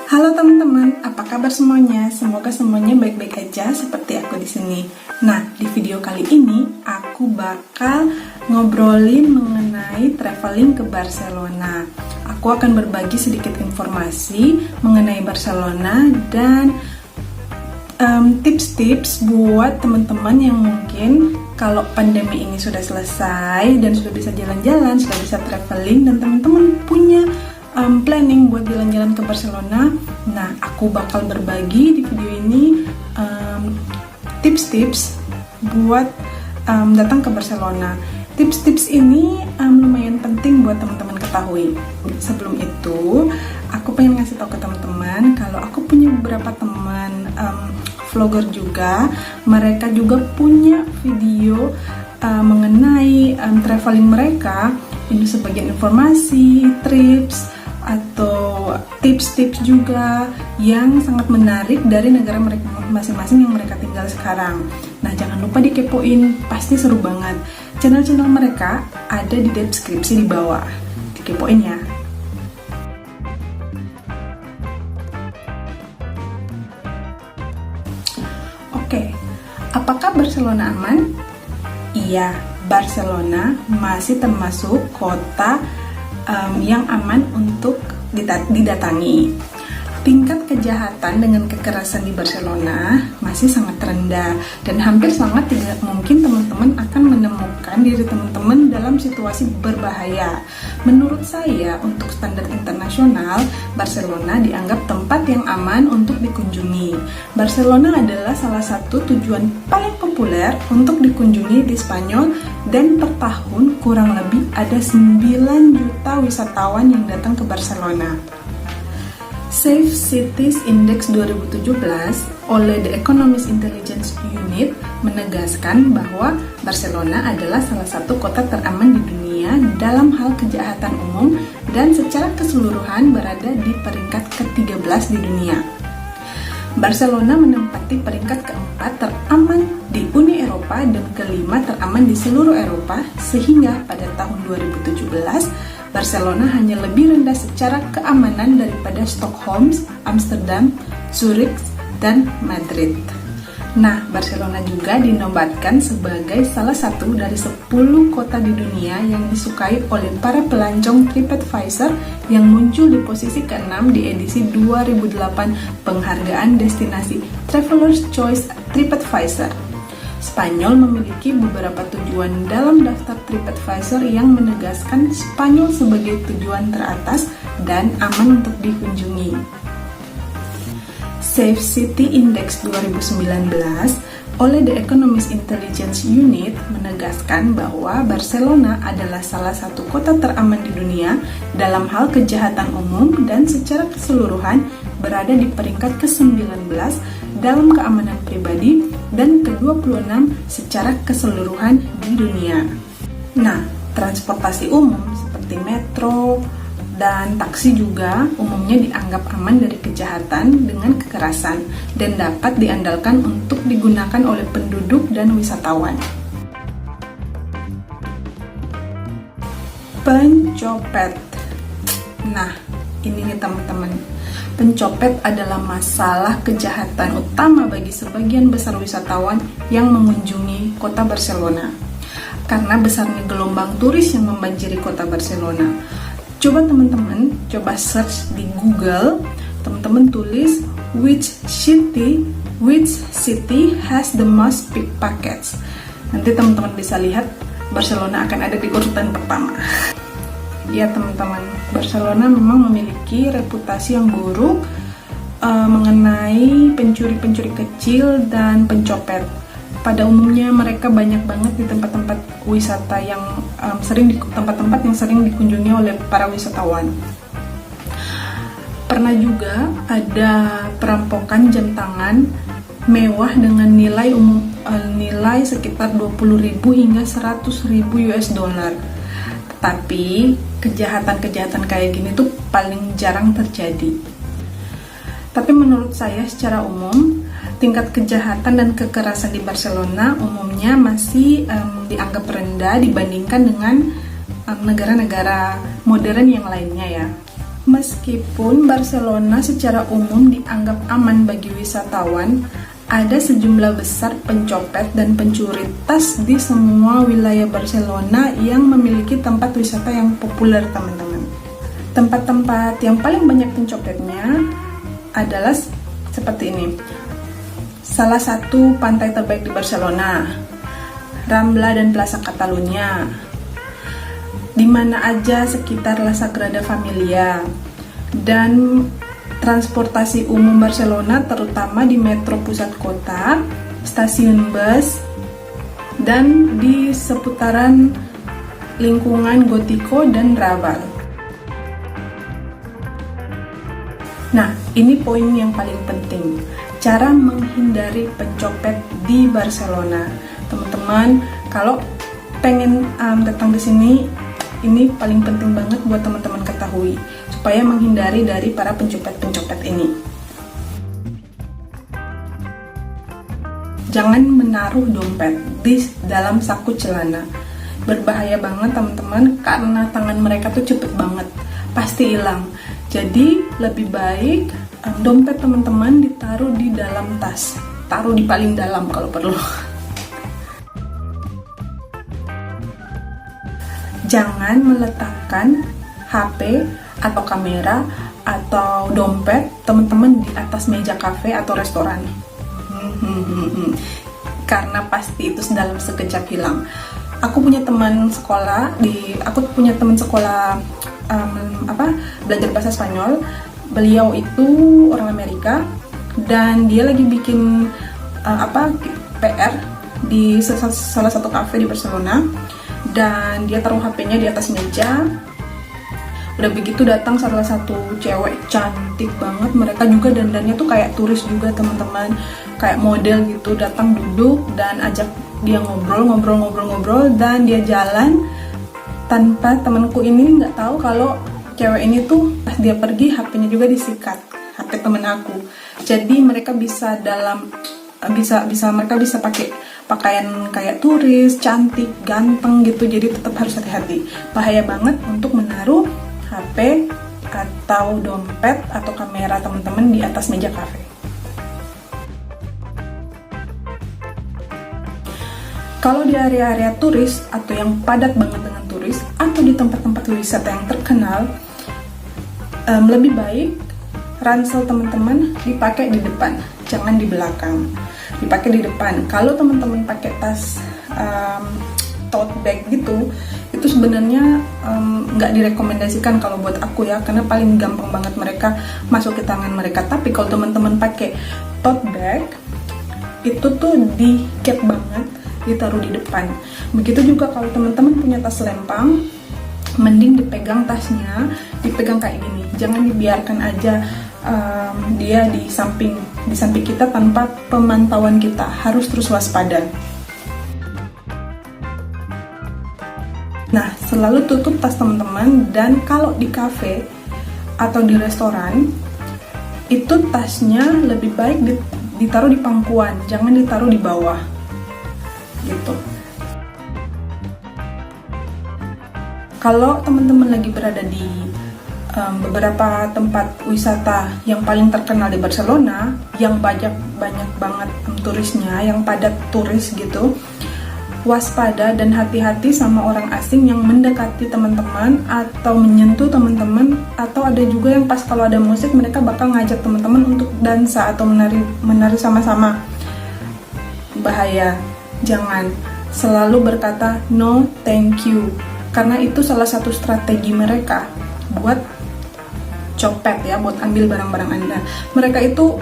Halo teman-teman, apa kabar semuanya? Semoga semuanya baik-baik aja seperti aku di sini. Nah, di video kali ini aku bakal ngobrolin mengenai traveling ke Barcelona. Aku akan berbagi sedikit informasi mengenai Barcelona dan tips-tips buat teman-teman yang mungkin kalau pandemi ini sudah selesai dan sudah bisa jalan-jalan, sudah bisa traveling, dan teman-teman punya planning buat jalan-jalan ke Barcelona. Nah, aku bakal berbagi di video ini tips-tips buat datang ke Barcelona. Tips-tips ini lumayan penting buat teman-teman ketahui. Sebelum itu, aku pengen ngasih tahu ke teman-teman kalau aku punya beberapa teman vlogger juga. Mereka juga punya video mengenai traveling mereka. Ini sebagian informasi, tips atau tips-tips juga yang sangat menarik dari negara mereka masing-masing yang mereka tinggal sekarang. Nah, jangan lupa dikepoin, pasti seru banget. Channel-channel mereka ada di deskripsi di bawah. Dikepoin ya. Oke, apakah Barcelona aman? Iya, Barcelona masih termasuk kota yang aman untuk didatangi. Tingkat kejahatan dengan kekerasan di Barcelona masih sangat rendah dan hampir sangat tidak mungkin teman-teman akan menemukan diri teman-teman dalam situasi berbahaya. Menurut saya, untuk standar internasional, Barcelona dianggap tempat yang aman untuk dikunjungi. Barcelona adalah salah satu tujuan paling populer untuk dikunjungi di Spanyol dan per tahun kurang lebih ada 9 juta wisatawan yang datang ke Barcelona. Safe Cities Index 2017 oleh The Economist Intelligence Unit menegaskan bahwa Barcelona adalah salah satu kota teraman di dunia dalam hal kejahatan umum dan secara keseluruhan berada di peringkat ke-13 di dunia. Barcelona menempati peringkat keempat teraman di Uni Eropa dan kelima teraman di seluruh Eropa, sehingga pada tahun 2017 Barcelona hanya lebih rendah secara keamanan daripada Stockholm, Amsterdam, Zurich, dan Madrid. Nah, Barcelona juga dinobatkan sebagai salah satu dari 10 kota di dunia yang disukai oleh para pelancong TripAdvisor yang muncul di posisi ke-6 di edisi 2008 penghargaan destinasi Traveler's Choice TripAdvisor. Spanyol memiliki beberapa tujuan dalam daftar TripAdvisor yang menegaskan Spanyol sebagai tujuan teratas dan aman untuk dikunjungi. Safe City Index 2019 oleh The Economist Intelligence Unit menegaskan bahwa Barcelona adalah salah satu kota teraman di dunia dalam hal kejahatan umum dan secara keseluruhan berada di peringkat ke-19 dalam keamanan pribadi dan ke-26 secara keseluruhan di dunia. Nah, transportasi umum seperti metro dan taksi juga umumnya dianggap aman dari kejahatan dengan kekerasan dan dapat diandalkan untuk digunakan oleh penduduk dan wisatawan. Pencopet. Nah, ini nih teman-teman. Pencopet adalah masalah kejahatan utama bagi sebagian besar wisatawan yang mengunjungi kota Barcelona. Karena besarnya gelombang turis yang membanjiri kota Barcelona. Coba teman-teman, search di Google, teman-teman tulis which city has the most pickpockets. Nanti teman-teman bisa lihat Barcelona akan ada di urutan pertama. Ya teman-teman, Barcelona memang memiliki reputasi yang buruk mengenai pencuri-pencuri kecil dan pencopet. Pada umumnya mereka banyak banget di tempat-tempat wisata yang tempat-tempat yang sering dikunjungi oleh para wisatawan. Pernah juga ada perampokan jam tangan mewah dengan nilai sekitar 20.000 hingga 100.000 US dollar. Tapi kejahatan-kejahatan kayak gini tuh paling jarang terjadi. Tapi menurut saya secara umum, tingkat kejahatan dan kekerasan di Barcelona umumnya masih dianggap rendah dibandingkan dengan negara-negara modern yang lainnya ya. Meskipun Barcelona secara umum dianggap aman bagi wisatawan, ada sejumlah besar pencopet dan pencuri tas di semua wilayah Barcelona yang memiliki tempat wisata yang populer, teman-teman. Tempat-tempat yang paling banyak pencopetnya adalah seperti ini. Salah satu pantai terbaik di Barcelona, Rambla dan Plaza Catalunya, di mana aja sekitar La Sagrada Familia, dan transportasi umum Barcelona terutama di metro pusat kota, stasiun bus, dan di seputaran lingkungan Gotiko dan Raval. Nah, ini poin yang paling penting, cara menghindari pencopet di Barcelona. Teman-teman, kalau pengen datang di sini, ini paling penting banget buat teman-teman ketahui supaya menghindari dari para pencopet-pencopet ini. Jangan menaruh dompet di dalam saku celana. Berbahaya banget, teman-teman, karena tangan mereka tuh cepet banget, pasti hilang. Jadi lebih baik dompet teman-teman ditaruh di dalam tas, taruh di paling dalam kalau perlu. Jangan meletakkan HP atau kamera atau dompet teman-teman di atas meja kafe atau restoran. Karena pasti itu dalam sekejap hilang. Aku punya teman sekolah belajar bahasa Spanyol. Beliau itu orang Amerika dan dia lagi bikin PR di salah satu kafe di Barcelona. Dan dia taruh HP-nya di atas meja. Udah begitu datang salah satu cewek cantik banget. Mereka juga dandannya tuh kayak turis juga, teman-teman, kayak model gitu. Datang duduk dan ajak dia ngobrol, dan dia jalan tanpa temanku ini nggak tahu kalau cewek ini tuh pas dia pergi HP-nya juga disikat, HP temen aku. Jadi mereka bisa mereka bisa pakai pakaian kayak turis, cantik, ganteng gitu. Jadi tetap harus hati-hati. Bahaya banget untuk menaruh HP atau dompet atau kamera teman-teman di atas meja kafe. Kalau di area-area turis atau yang padat banget dengan turis atau di tempat-tempat wisata yang terkenal, lebih baik ransel teman-teman dipakai di depan, jangan di belakang. Dipakai di depan. Kalau teman-teman pakai tas tote bag gitu, itu sebenarnya nggak direkomendasikan kalau buat aku ya, karena paling gampang banget mereka masuk ke tangan mereka. Tapi kalau teman-teman pakai tote bag, itu tuh di cap banget, ditaruh di depan. Begitu juga kalau teman-teman punya tas lempang, mending dipegang tasnya, dipegang kayak gini. Jangan dibiarkan aja dia di samping kita tanpa pemantauan kita. Harus terus waspada. Nah, selalu tutup tas teman-teman. Dan kalau di cafe atau di restoran, itu tasnya lebih baik ditaruh di pangkuan, jangan ditaruh di bawah gitu. Kalau teman-teman lagi berada di beberapa tempat wisata yang paling terkenal di Barcelona, yang banyak banget turisnya, yang padat turis gitu, waspada dan hati-hati sama orang asing yang mendekati teman-teman atau menyentuh teman-teman. Atau ada juga yang pas kalau ada musik mereka bakal ngajak teman-teman untuk dansa atau menari sama-sama. Bahaya. Jangan. Selalu berkata no thank you, karena itu salah satu strategi mereka buat copet ya, buat ambil barang-barang Anda. Mereka itu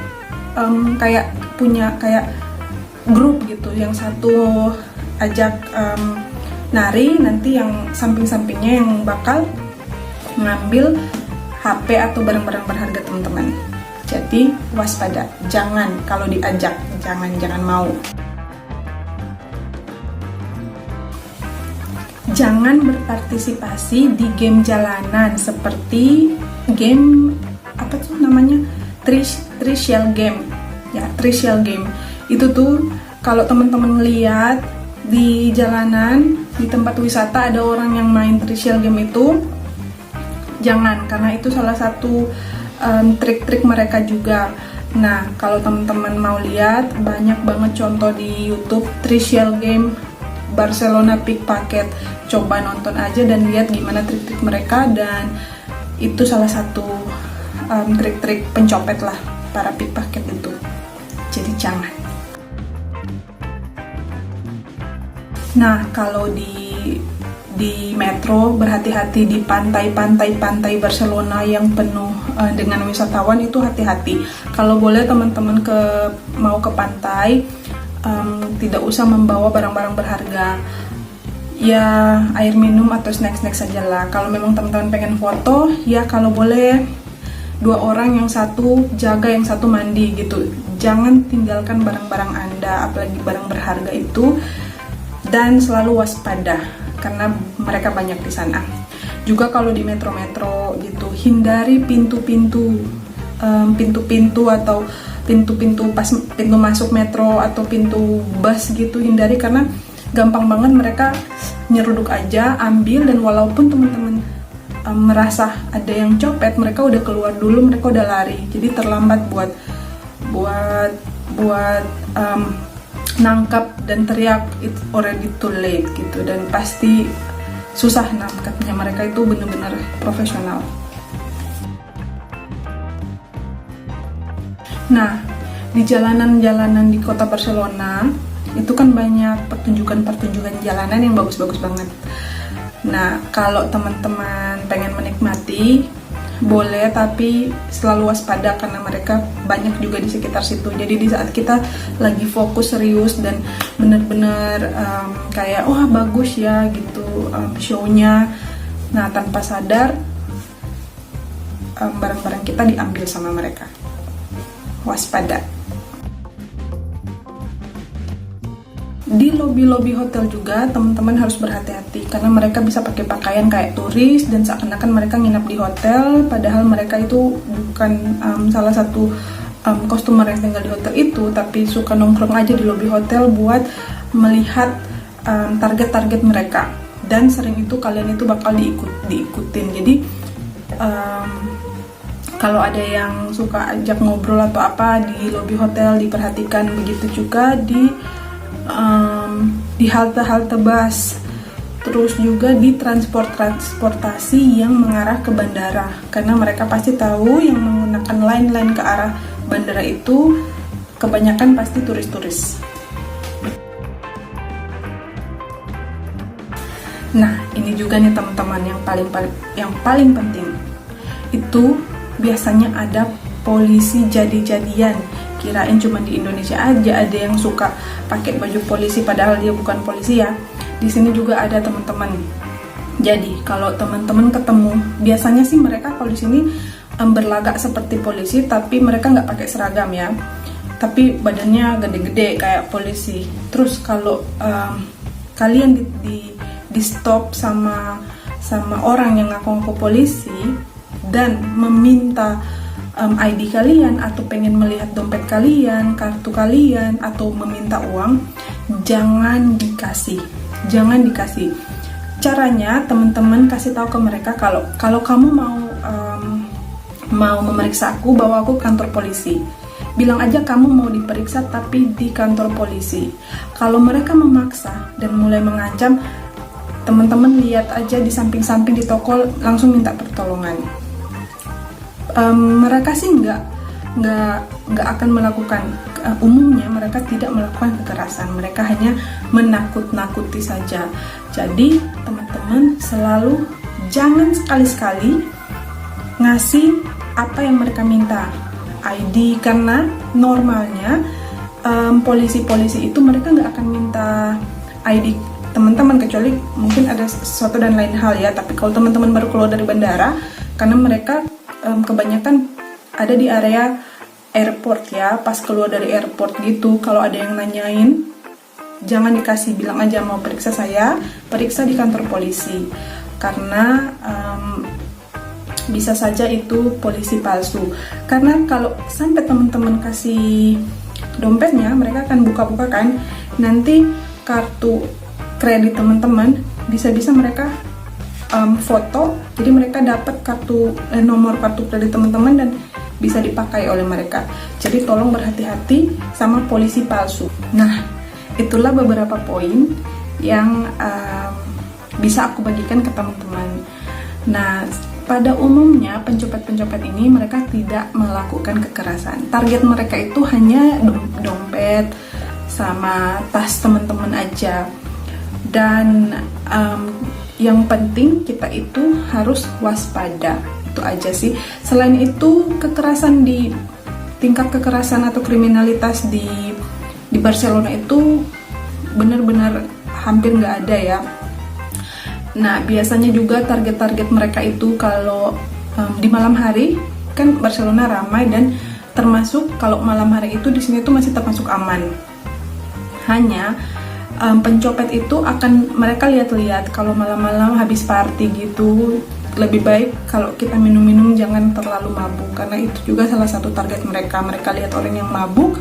kayak punya kayak grup gitu, yang satu ajak nari, nanti yang samping-sampingnya yang bakal ngambil HP atau barang-barang berharga teman-teman. Jadi waspada, jangan kalau diajak, jangan mau. Jangan berpartisipasi di game jalanan seperti game apa tuh namanya, Trivial game ya, Trivial game itu tuh kalau teman-teman lihat di jalanan, di tempat wisata ada orang yang main Trivial game itu, jangan, karena itu salah satu trik-trik mereka juga. Nah, kalau teman-teman mau lihat, banyak banget contoh di YouTube Tricial Game Barcelona Pickpocket. Coba nonton aja dan lihat gimana trik-trik mereka, dan itu salah satu trik-trik pencopet lah para pickpocket itu. Jadi jangan. Nah, kalau di metro, berhati-hati di pantai Barcelona yang penuh dengan wisatawan, itu hati-hati. Kalau boleh teman-teman mau ke pantai, tidak usah membawa barang-barang berharga. Ya, air minum atau snack-snack sajalah. Kalau memang teman-teman pengen foto, ya kalau boleh 2 orang, yang satu jaga, yang satu mandi gitu. Jangan tinggalkan barang-barang Anda, apalagi barang berharga itu, dan selalu waspada karena mereka banyak di sana. Juga kalau di metro-metro gitu, hindari pintu-pintu atau pintu masuk metro atau pintu bus gitu, hindari, karena gampang banget mereka nyeruduk aja, ambil, dan walaupun teman-teman merasa ada yang copet, mereka udah keluar dulu, mereka udah lari, jadi terlambat buat nangkap dan teriak, it's already too late gitu, dan pasti susah nangkapnya. Mereka itu benar-benar profesional. Nah, di jalanan-jalanan di kota Barcelona itu kan banyak pertunjukan jalanan yang bagus-bagus banget. Nah, kalau teman-teman pengen menikmati, boleh, tapi selalu waspada karena mereka banyak juga di sekitar situ. Jadi di saat kita lagi fokus serius dan bener-bener kayak wah bagus ya gitu show-nya, nah tanpa sadar barang-barang kita diambil sama mereka. Waspada. Di lobi-lobi hotel juga teman-teman harus berhati-hati, karena mereka bisa pakai pakaian kayak turis dan seakan-akan mereka nginap di hotel, padahal mereka itu bukan salah satu customer yang tinggal di hotel itu, tapi suka nongkrong aja di lobi hotel buat melihat target-target mereka, dan sering itu kalian itu bakal diikutin. Jadi kalau ada yang suka ajak ngobrol atau apa di lobi hotel, diperhatikan. Begitu juga di halte-halte bus, terus juga di transportasi yang mengarah ke bandara, karena mereka pasti tahu yang menggunakan line ke arah bandara itu kebanyakan pasti turis-turis. Nah, ini juga nih teman-teman yang paling penting itu biasanya ada polisi jadi-jadian. Kirain cuma di Indonesia aja ada yang suka pakai baju polisi padahal dia bukan polisi ya. Di sini juga ada teman-teman. Jadi kalau teman-teman ketemu, biasanya sih mereka kalau di sini berlagak seperti polisi, tapi mereka nggak pakai seragam ya. Tapi badannya gede-gede kayak polisi. Terus kalau kalian di stop sama orang yang ngaku-ngaku polisi dan meminta ID kalian atau pengen melihat dompet kalian, kartu kalian, atau meminta uang, jangan dikasih. Caranya teman-teman kasih tahu ke mereka kalau kamu mau memeriksa aku, bawa aku ke kantor polisi. Bilang aja kamu mau diperiksa tapi di kantor polisi. Kalau mereka memaksa dan mulai mengancam, teman-teman lihat aja di samping-samping di toko, langsung minta pertolongan. Mereka sih nggak akan melakukan, umumnya mereka tidak melakukan kekerasan, mereka hanya menakut-nakuti saja. Jadi teman-teman selalu jangan sekali-sekali ngasih apa yang mereka minta, ID, karena normalnya polisi-polisi itu mereka nggak akan minta ID teman-teman kecuali mungkin ada sesuatu dan lain hal ya. Tapi kalau teman-teman baru keluar dari bandara, karena mereka kebanyakan ada di area airport ya, pas keluar dari airport gitu, kalau ada yang nanyain jangan dikasih, bilang aja mau periksa saya, periksa di kantor polisi, karena bisa saja itu polisi palsu. Karena kalau sampai teman-teman kasih dompetnya, mereka akan buka-buka kan, nanti kartu kredit teman-teman bisa-bisa mereka foto, jadi mereka dapat nomor kartu kredit teman-teman dan bisa dipakai oleh mereka. Jadi tolong berhati-hati sama polisi palsu. Nah, itulah beberapa poin yang bisa aku bagikan ke teman-teman. Nah, pada umumnya pencopet-pencopet ini mereka tidak melakukan kekerasan. Target mereka itu hanya dompet sama tas teman-teman aja. Dan yang penting kita itu harus waspada. Itu aja sih. Selain itu, tingkat kekerasan atau kriminalitas di Barcelona itu benar-benar hampir nggak ada ya. Nah, biasanya juga target-target mereka itu kalau di malam hari, kan Barcelona ramai, dan termasuk kalau malam hari itu di sini tuh masih termasuk aman. Hanya pencopet itu mereka lihat-lihat kalau malam-malam habis party gitu, lebih baik kalau kita minum-minum jangan terlalu mabuk, karena itu juga salah satu target mereka. Mereka lihat orang yang mabuk,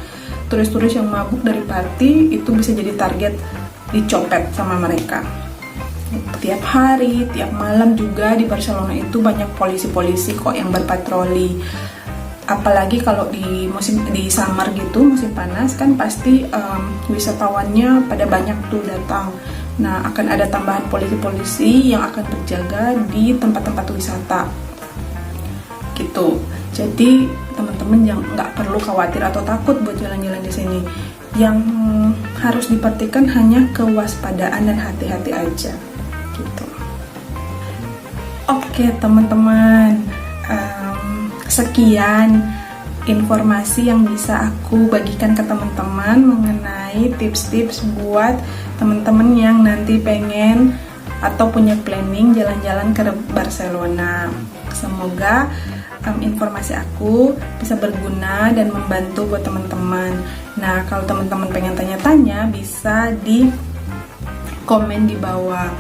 turis-turis yang mabuk dari party, itu bisa jadi target dicopet sama mereka. Tiap hari, tiap malam juga di Barcelona itu banyak polisi-polisi kok yang berpatroli. Apalagi kalau di summer gitu, musim panas kan pasti wisatawannya pada banyak tuh datang. Nah, akan ada tambahan polisi-polisi yang akan berjaga di tempat-tempat wisata gitu. Jadi teman-teman nggak perlu khawatir atau takut buat jalan-jalan di sini. Yang harus diperhatikan hanya kewaspadaan dan hati-hati aja gitu. Oke teman-teman, sekian informasi yang bisa aku bagikan ke teman-teman mengenai tips-tips buat teman-teman yang nanti pengen atau punya planning jalan-jalan ke Barcelona. Semoga informasi aku bisa berguna dan membantu buat teman-teman. Nah, kalau teman-teman pengen tanya-tanya bisa di komen di bawah.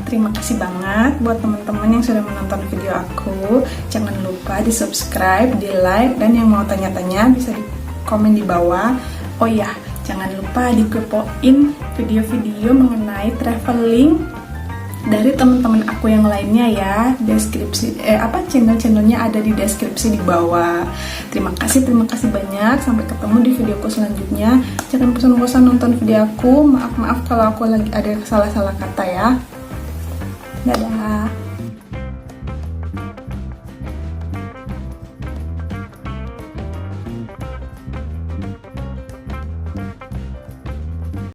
Terima kasih banget buat teman-teman yang sudah menonton video aku. Jangan lupa di subscribe, di like, dan yang mau tanya-tanya bisa di komen di bawah. Oh ya, jangan lupa dikepoin video-video mengenai traveling dari teman-teman aku yang lainnya ya. Channel-channelnya ada di deskripsi di bawah. Terima kasih banyak. Sampai ketemu di videoku selanjutnya. Jangan bosan-bosan nonton video aku. Maaf kalau aku lagi ada salah-salah kata ya. Dadah.